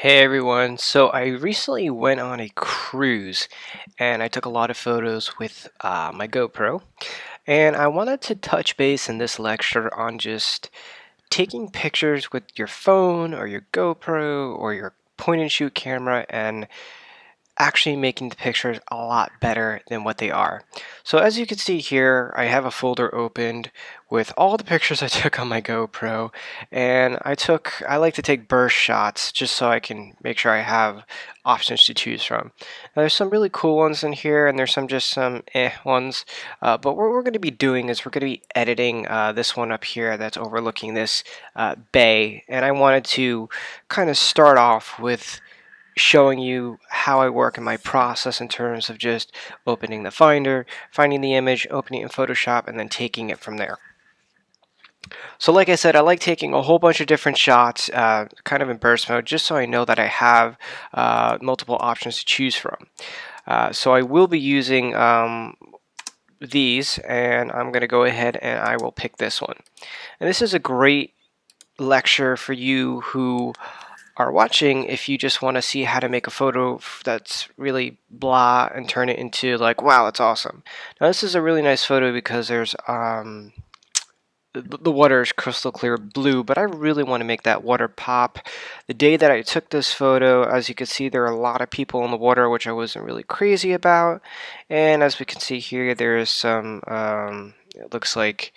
Hey everyone, so I recently went on a cruise and I took a lot of photos with my GoPro, and I wanted to touch base in this lecture on just taking pictures with your phone or your GoPro or your point and shoot camera and actually making the pictures a lot better than what they are. So as you can see here, I have a folder opened with all the pictures I took on my GoPro, and I like to take burst shots just so I can make sure I have options to choose from. Now, there's some really cool ones in here, and there's some ones, but what we're going to be doing is we're going to be editing this one up here that's overlooking this bay, and I wanted to kind of start off with showing you how I work in my process in terms of just opening the Finder, finding the image, opening it in Photoshop, and then taking it from there. So like I said, I like taking a whole bunch of different shots, kind of in burst mode, just so I know that I have multiple options to choose from. So I will be using these, and I'm going to go ahead and I will pick this one. And this is a great lecture for you who are watching if you just want to see how to make a photo that's really blah and turn it into like, wow, that's awesome. Now this is a really nice photo because there's the water is crystal clear blue, but I really want to make that water pop. The day that I took this photo, as you can see, there are a lot of people in the water, which I wasn't really crazy about. And as we can see here, there is some it looks like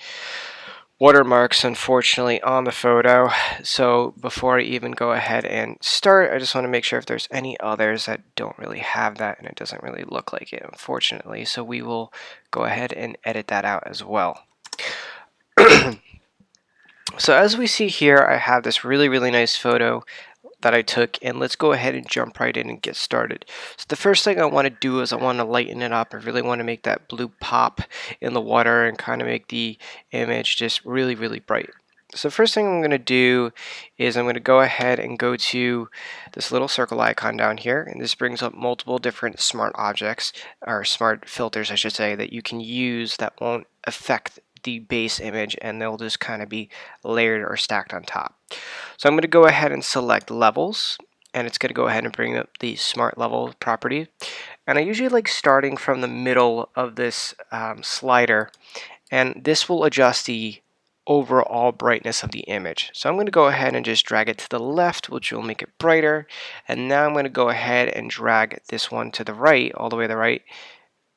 watermarks, unfortunately, on the photo. So before I even go ahead and start, I just want to make sure if there's any others that don't really have that, and it doesn't really look like it, unfortunately. So we will go ahead and edit that out as well. So as we see here, I have this really nice photo that I took, and let's go ahead and jump right in and get started. So the first thing I want to do is I want to lighten it up. I really want to make that blue pop in the water and kind of make the image just really bright. So the first thing I'm going to do is I'm going to go ahead and go to this little circle icon down here, and this brings up multiple different smart objects, or smart filters I should say, that you can use that won't affect the base image, and they'll just kind of be layered or stacked on top. So I'm going to go ahead and select levels, and it's going to go ahead and bring up the smart level property. And I usually like starting from the middle of this slider, and this will adjust the overall brightness of the image. So I'm going to go ahead and just drag it to the left, which will make it brighter. And now I'm going to go ahead and drag this one to the right, all the way to the right,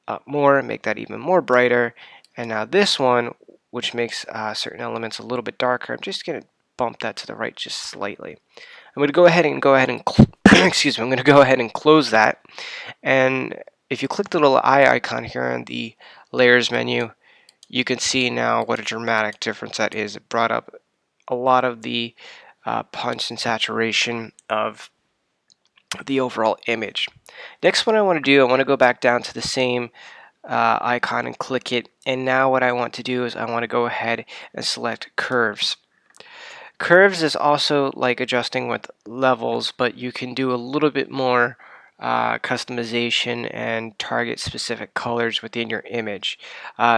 up more, make that even more brighter. And now this one, which makes certain elements a little bit darker, I'm just going to bump that to the right just slightly. I'm going to go ahead and excuse me, I'm going to go ahead and close that. And if you click the little eye icon here on the layers menu, you can see now what a dramatic difference that is. It brought up a lot of the punch and saturation of the overall image. Next, what I want to do, I want to go back down to the same icon and click it, and now what I want to do is I want to go ahead and select curves. Curves is also like adjusting with levels, but you can do a little bit more customization and target specific colors within your image.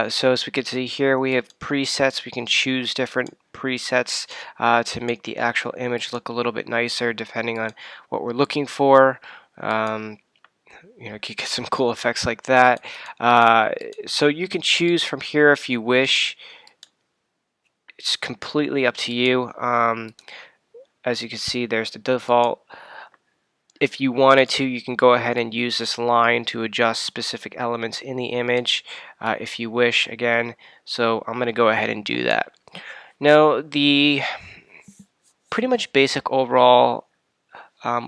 So as we can see here, we have presets. We can choose different presets to make the actual image look a little bit nicer depending on what we're looking for. You get some cool effects like that. So you can choose from here if you wish. It's completely up to you. As you can see, there's the default. If you wanted to, you can go ahead and use this line to adjust specific elements in the image if you wish, again. So I'm going to go ahead and do that. Now, the pretty much basic overall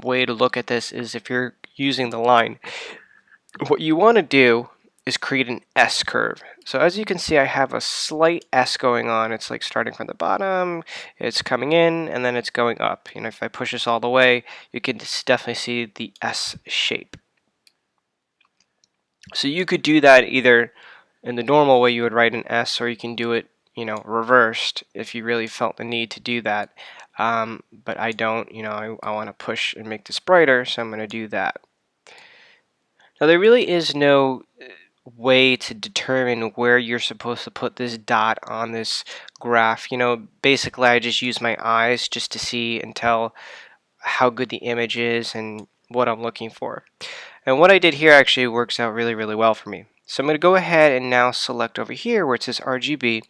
way to look at this is if you're using the line, what you want to do is create an S curve. So as you can see, I have a slight S going on. It's like starting from the bottom, it's coming in, and then it's going up. If I push this all the way, you can definitely see the S shape. So you could do that either in the normal way you would write an S, or you can do it, reversed if you really felt the need to do that. But I don't, I want to push and make this brighter, so I'm going to do that. Now there really is no way to determine where you're supposed to put this dot on this graph. Basically I just use my eyes just to see and tell how good the image is and what I'm looking for. And what I did here actually works out really, really well for me. So I'm going to go ahead and now select over here where it says RGB,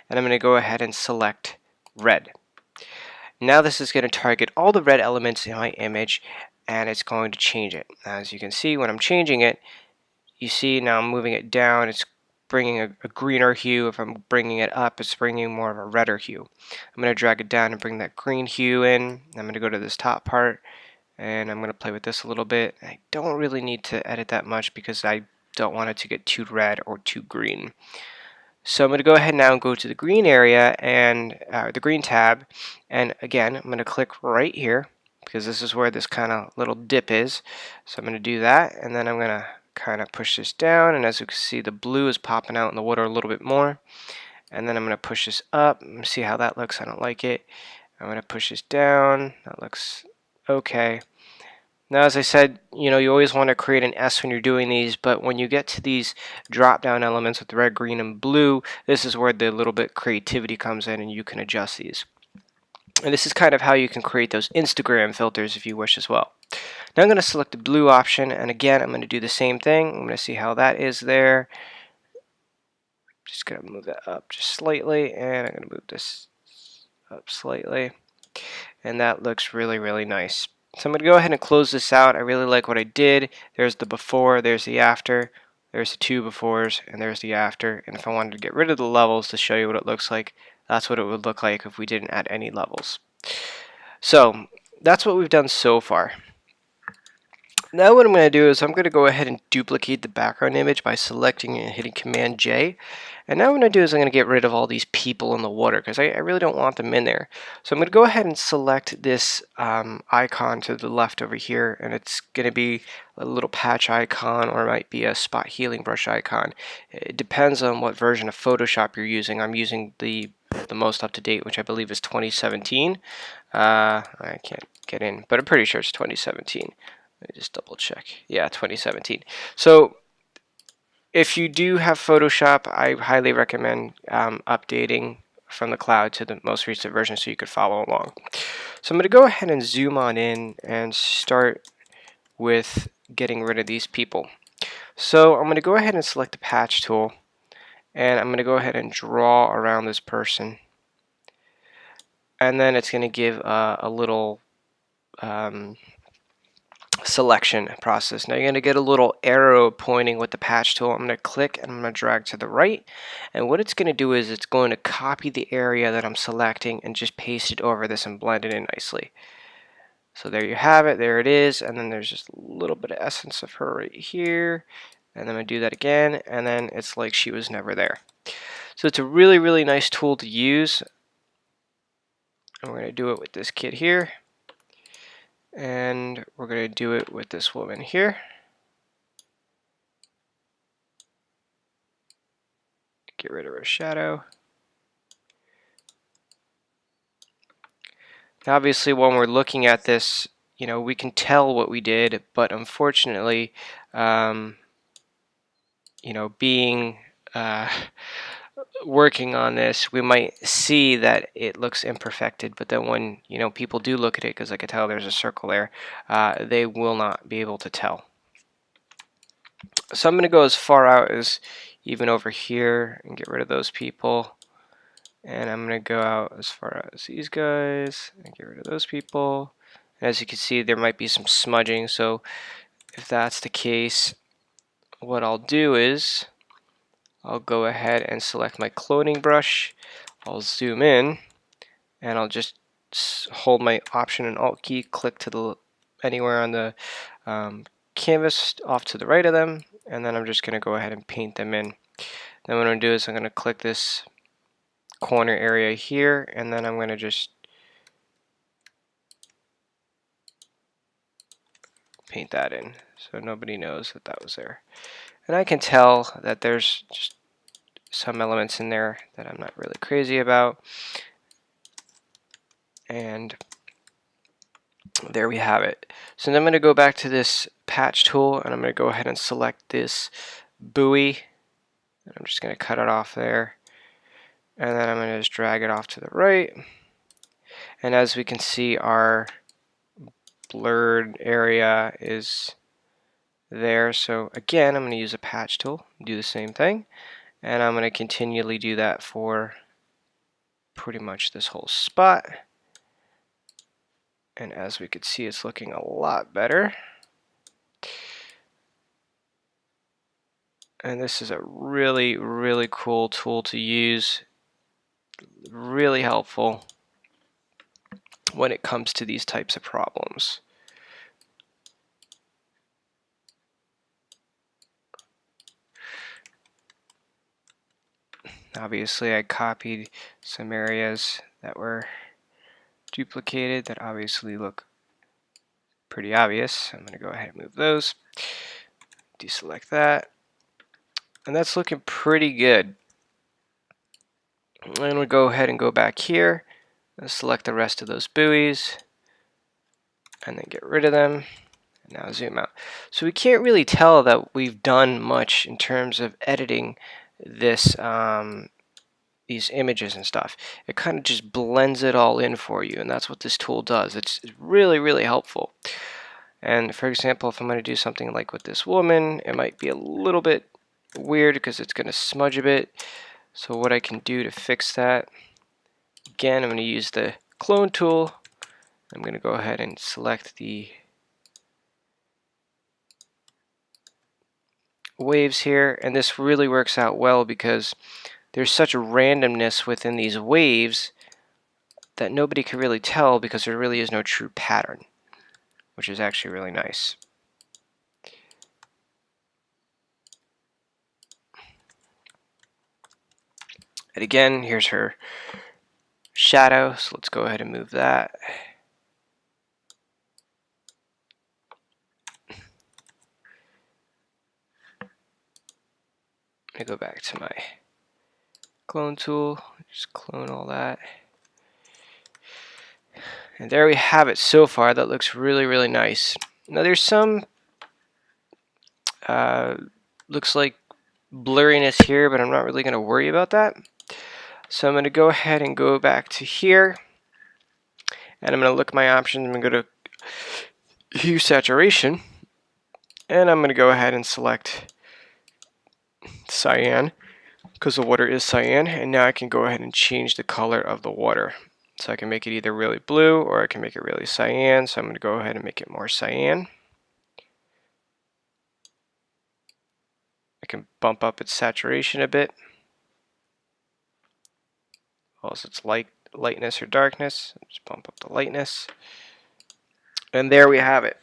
and I'm going to go ahead and select red. Now this is going to target all the red elements in my image, and it's going to change it. As you can see, when I'm changing it, you see now I'm moving it down, it's bringing a greener hue. If I'm bringing it up, it's bringing more of a redder hue. I'm going to drag it down and bring that green hue in. I'm going to go to this top part, and I'm going to play with this a little bit. I don't really need to edit that much because I don't want it to get too red or too green. So I'm going to go ahead now and go to the green area and the green tab, and again I'm going to click right here because this is where this kind of little dip is. So I'm going to do that, and then I'm going to kind of push this down, and as you can see the blue is popping out in the water a little bit more. And then I'm going to push this up and see how that looks. I don't like it. I'm going to push this down. That looks okay. Now, as I said, you always want to create an S when you're doing these, but when you get to these drop-down elements with red, green, and blue, this is where the little bit creativity comes in, and you can adjust these. And this is kind of how you can create those Instagram filters if you wish as well. Now I'm going to select the blue option, and again, I'm going to do the same thing. I'm going to see how that is there. Just going to move that up just slightly, and I'm going to move this up slightly. And that looks really, really nice. So I'm going to go ahead and close this out. I really like what I did. There's the before, there's the after, there's the two befores, and there's the after. And if I wanted to get rid of the levels to show you what it looks like, that's what it would look like if we didn't add any levels. So that's what we've done so far. Now what I'm going to do is I'm going to go ahead and duplicate the background image by selecting and hitting Command J. And now what I'm going to do is I'm going to get rid of all these people in the water because I really don't want them in there. So I'm going to go ahead and select this icon to the left over here, and it's going to be a little patch icon, or it might be a spot healing brush icon. It depends on what version of Photoshop you're using. I'm using the most up-to-date, which I believe is 2017. I can't get in, but I'm pretty sure it's 2017. Let me just double check. Yeah, 2017. So if you do have Photoshop, I highly recommend updating from the cloud to the most recent version so you could follow along. So I'm going to go ahead and zoom on in and start with getting rid of these people. So I'm going to go ahead and select the patch tool, and I'm going to go ahead and draw around this person. And then it's going to give a little selection process. Now you're going to get a little arrow pointing with the patch tool. I'm going to click and I'm going to drag to the right, and what it's going to do is it's going to copy the area that I'm selecting and just paste it over this and blend it in nicely. So there you have it, there it is, and then there's just a little bit of essence of her right here, and then I'm going to do that again, and then it's like she was never there. So it's a really, really nice tool to use, and we're going to do it with this kid here. And we're going to do it with this woman here. Get rid of her shadow. Now obviously when we're looking at this, we can tell what we did, but unfortunately, being working on this, we might see that it looks imperfected, but then when people do look at it, because I can tell there's a circle there, they will not be able to tell. So I'm going to go as far out as even over here and get rid of those people, and I'm going to go out as far out as these guys and get rid of those people. And as you can see, there might be some smudging, so if that's the case, what I'll do is I'll go ahead and select my cloning brush. I'll zoom in, and I'll just hold my Option and Alt key, click to the anywhere on the canvas off to the right of them, and then I'm just going to go ahead and paint them in. Then what I'm going to do is I'm going to click this corner area here, and then I'm going to just paint that in so nobody knows that that was there. And I can tell that there's just some elements in there that I'm not really crazy about. And there we have it. So then I'm going to go back to this patch tool, and I'm going to go ahead and select this buoy. And I'm just going to cut it off there. And then I'm going to just drag it off to the right. And as we can see, our blurred area is there. So again, I'm going to use a patch tool, do the same thing, and I'm going to continually do that for pretty much this whole spot. And as we could see, it's looking a lot better. And this is a really, really cool tool to use. Really helpful when it comes to these types of problems. Obviously, I copied some areas that were duplicated that obviously look pretty obvious. I'm going to go ahead and move those. Deselect that. And that's looking pretty good. And we'll go ahead and go back here and select the rest of those buoys and then get rid of them. And now zoom out. So we can't really tell that we've done much in terms of editing this these images and stuff. It kind of just blends it all in for you, and that's what this tool does. It's really, really helpful. And for example, if I'm going to do something like with this woman, it might be a little bit weird because it's going to smudge a bit. So what I can do to fix that, again, I'm going to use the clone tool. I'm going to go ahead and select the waves here, and this really works out well because there's such a randomness within these waves that nobody can really tell because there really is no true pattern, which is actually really nice. And again, here's her shadow, so let's go ahead and move that. Let me go back to my clone tool, just clone all that. And there we have it so far. That looks really, really nice. Now there's some, looks like blurriness here, but I'm not really going to worry about that. So I'm going to go ahead and go back to here, and I'm going to look at my options. I'm going to go to hue saturation, and I'm going to go ahead and select cyan because the water is cyan, and now I can go ahead and change the color of the water. So I can make it either really blue or I can make it really cyan. So I'm going to go ahead and make it more cyan. I can bump up its saturation a bit. Also its lightness or darkness. Just bump up the lightness. And there we have it.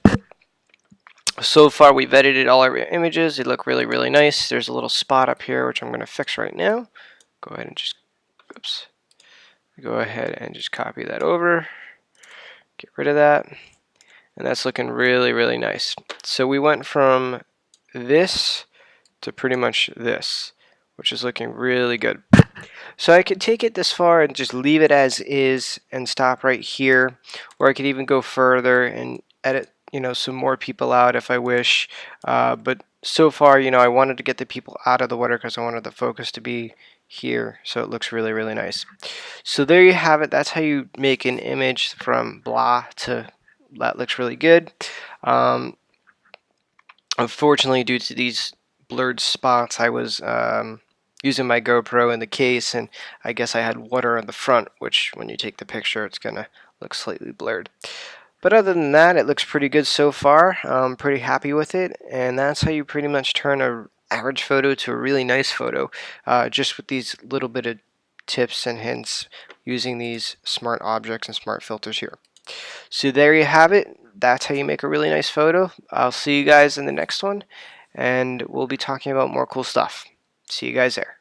So far we've edited all our images. They look really, really nice. There's a little spot up here which I'm going to fix right now. Go ahead and just, oops. Go ahead and just copy that over. Get rid of that. And that's looking really, really nice. So we went from this to pretty much this, which is looking really good. So I could take it this far and just leave it as is and stop right here, or I could even go further and edit, some more people out if I wish. But so far, I wanted to get the people out of the water because I wanted the focus to be here, so it looks really, really nice. So there you have it. That's how you make an image from blah to that looks really good. Unfortunately, due to these blurred spots, I was using my GoPro in the case, and I guess I had water on the front, which when you take the picture it's gonna look slightly blurred. But other than that, it looks pretty good so far. I'm pretty happy with it, and that's how you pretty much turn a average photo to a really nice photo, just with these little bit of tips and hints using these smart objects and smart filters here. So there you have it. That's how you make a really nice photo. I'll see you guys in the next one, and we'll be talking about more cool stuff. See you guys there.